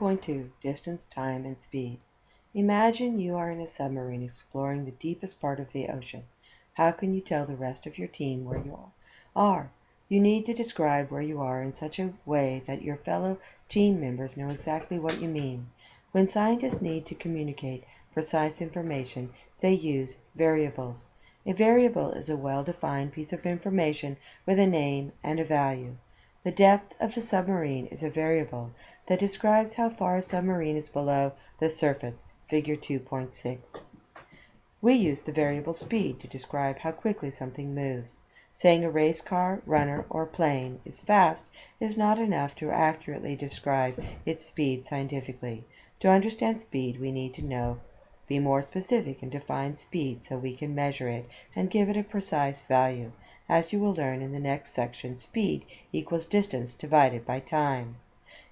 2.2 Distance, Time, and Speed. Imagine you are in a submarine exploring the deepest part of the ocean. How can you tell the rest of your team where you are? You need to describe where you are in such a way that your fellow team members know exactly what you mean. When scientists need to communicate precise information, they use variables. A variable is a well-defined piece of information with a name and a value. The depth of a submarine is a variable that describes how far a submarine is below the surface, figure 2.6. We use the variable speed to describe how quickly something moves. Saying a race car, runner, or plane is fast is not enough to accurately describe its speed scientifically. To understand speed, we need to be more specific and define speed so we can measure it and give it a precise value. As you will learn in the next section, speed equals distance divided by time.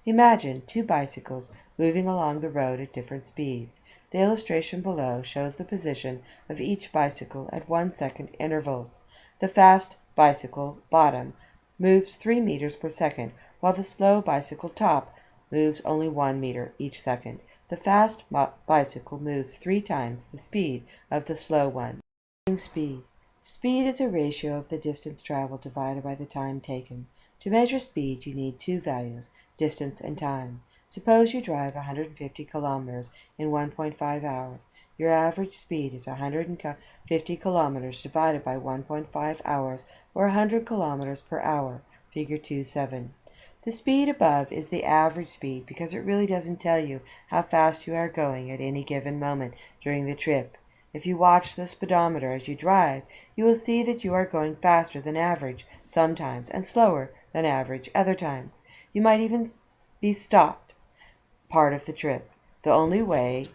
Imagine two bicycles moving along the road at different speeds. The illustration below shows the position of each bicycle at 1-second intervals. The fast bicycle bottom moves 3 meters per second, while the slow bicycle top moves only 1 meter each second. The fast bicycle moves 3 times the speed of the slow one. Speed. Speed is a ratio of the distance traveled divided by the time taken. To measure speed, you need two values, distance and time. Suppose you drive 150 kilometers in 1.5 hours. Your average speed is 150 kilometers divided by 1.5 hours, or 100 kilometers per hour, figure 2.7. The speed above is the average speed because it really doesn't tell you how fast you are going at any given moment during the trip. If you watch the speedometer as you drive, you will see that you are going faster than average sometimes and slower than average other times. You might even be stopped part of the trip. The only way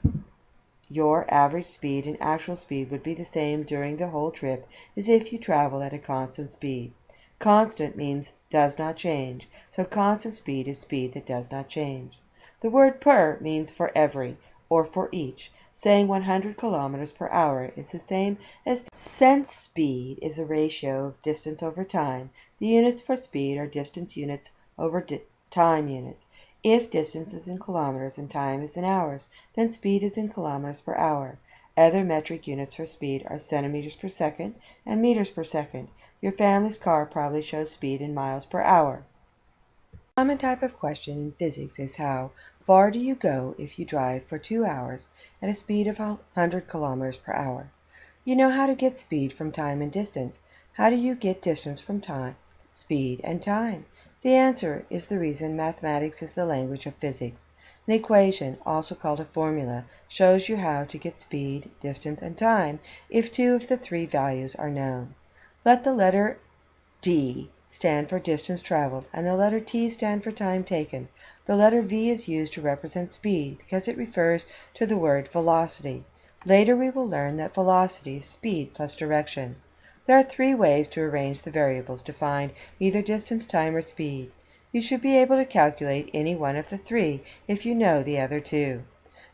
your average speed and actual speed would be the same during the whole trip is if you travel at a constant speed. Constant means does not change, so constant speed is speed that does not change. The word per means for every or for each. Saying 100 kilometers per hour is the same as since speed is a ratio of distance over time. The units for speed are distance units over time units. If distance is in kilometers and time is in hours, then speed is in kilometers per hour. Other metric units for speed are centimeters per second and meters per second. Your family's car probably shows speed in miles per hour. A common type of question in physics is how far do you go if you drive for 2 hours at a speed of 100 kilometers per hour? You know how to get speed from time and distance. How do you get distance from time, speed, and time? The answer is the reason mathematics is the language of physics. An equation, also called a formula, shows you how to get speed, distance, and time if two of the three values are known. Let the letter D stand for distance traveled, and the letter T stand for time taken. The letter V is used to represent speed because it refers to the word velocity. Later we will learn that velocity is speed plus direction. There are 3 ways to arrange the variables to find either distance, time, or speed. You should be able to calculate any one of the 3 if you know the other 2.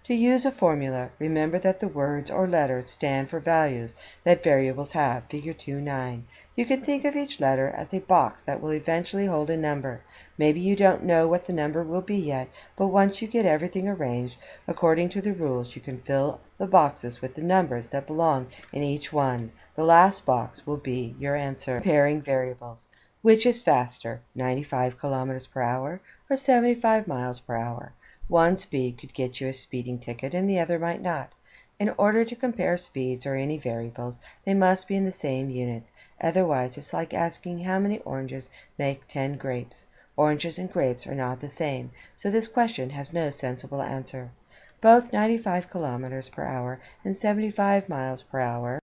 To use a formula, remember that the words or letters stand for values that variables have, figure 2.9. You can think of each letter as a box that will eventually hold a number. Maybe you don't know what the number will be yet, but once you get everything arranged according to the rules, you can fill the boxes with the numbers that belong in each one. The last box will be your answer. Comparing variables. Which is faster, 95 kilometers per hour or 75 miles per hour? One speed could get you a speeding ticket and the other might not. In order to compare speeds or any variables, they must be in the same units. Otherwise, it's like asking how many oranges make 10 grapes. Oranges and grapes are not the same, so this question has no sensible answer. Both 95 kilometers per hour and 75 miles per hour.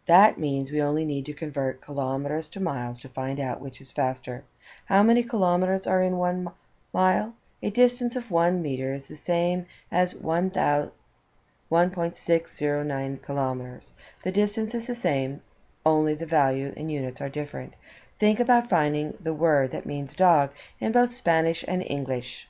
That means we only need to convert kilometers to miles to find out which is faster. How many kilometers are in 1 mile? A distance of 1 meter is the same as 1.609 kilometers. The distance is the same, only the value in units are different. Think about finding the word that means dog in both Spanish and English.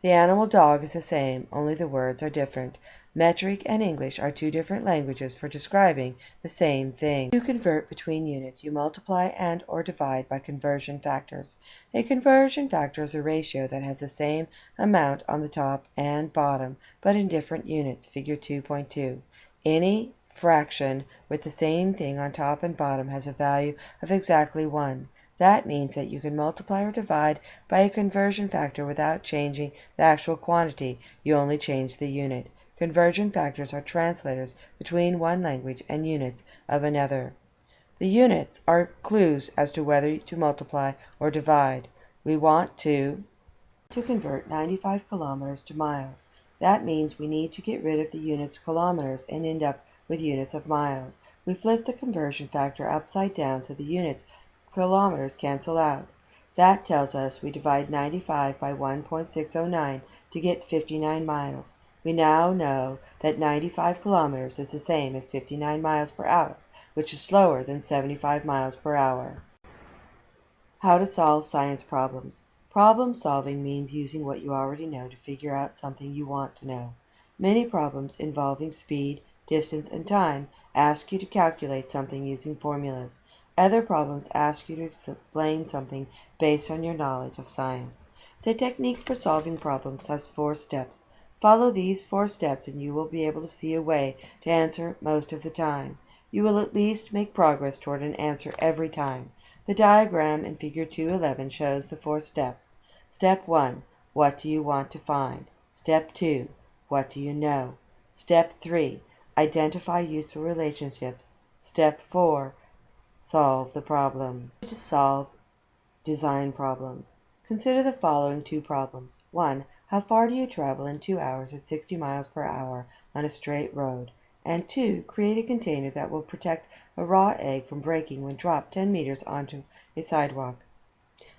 The animal dog is the same, only the words are different. Metric and English are two different languages for describing the same thing. To convert between units, you multiply and or divide by conversion factors. A conversion factor is a ratio that has the same amount on the top and bottom, but in different units, figure 2.2. Any fraction with the same thing on top and bottom has a value of exactly 1. That means that you can multiply or divide by a conversion factor without changing the actual quantity. You only change the unit. Conversion factors are translators between one language and units of another. The units are clues as to whether to multiply or divide. We want to convert 95 kilometers to miles. That means we need to get rid of the units kilometers and end up with units of miles. We flip the conversion factor upside down so the units kilometers cancel out. That tells us we divide 95 by 1.609 to get 59 miles. We now know that 95 kilometers is the same as 59 miles per hour, which is slower than 75 miles per hour. How to solve science problems. Problem solving means using what you already know to figure out something you want to know. Many problems involving speed, distance, and time ask you to calculate something using formulas. Other problems ask you to explain something based on your knowledge of science. The technique for solving problems has 4 steps. Follow these 4 steps and you will be able to see a way to answer most of the time. You will at least make progress toward an answer every time. The diagram in Figure 211 shows the 4 steps. Step 1. What do you want to find? Step 2. What do you know? Step 3. Identify useful relationships. Step 4. Solve the problem. To solve design problems. Consider the following 2 problems. 1. How far do you travel in 2 hours at 60 miles per hour on a straight road? And 2. Create a container that will protect a raw egg from breaking when dropped 10 meters onto a sidewalk.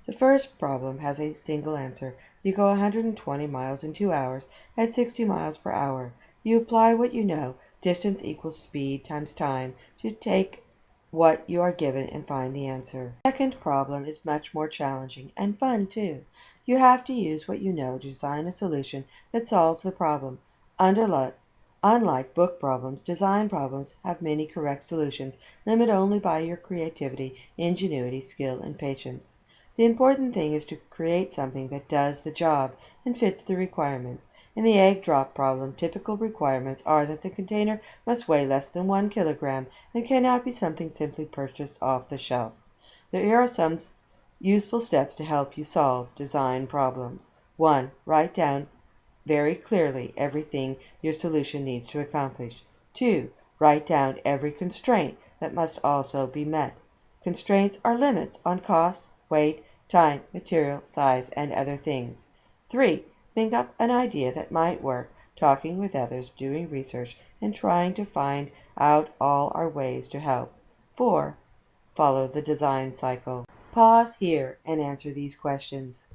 The first problem has a single answer. You go 120 miles in 2 hours at 60 miles per hour. You apply what you know, distance equals speed times time, to take what you are given and find the answer. The second problem is much more challenging and fun too. You have to use what you know to design a solution that solves the problem. Unlike book problems, design problems have many correct solutions, limited only by your creativity, ingenuity, skill, and patience. The important thing is to create something that does the job and fits the requirements. In the egg drop problem, typical requirements are that the container must weigh less than 1 kilogram and cannot be something simply purchased off the shelf. There are some useful steps to help you solve design problems. 1. Write down very clearly everything your solution needs to accomplish. 2. Write down every constraint that must also be met. Constraints are limits on cost, weight, time, material, size, and other things. 3. Think up an idea that might work, talking with others, doing research, and trying to find out all our ways to help. 4. Follow the design cycle. Pause here and answer these questions.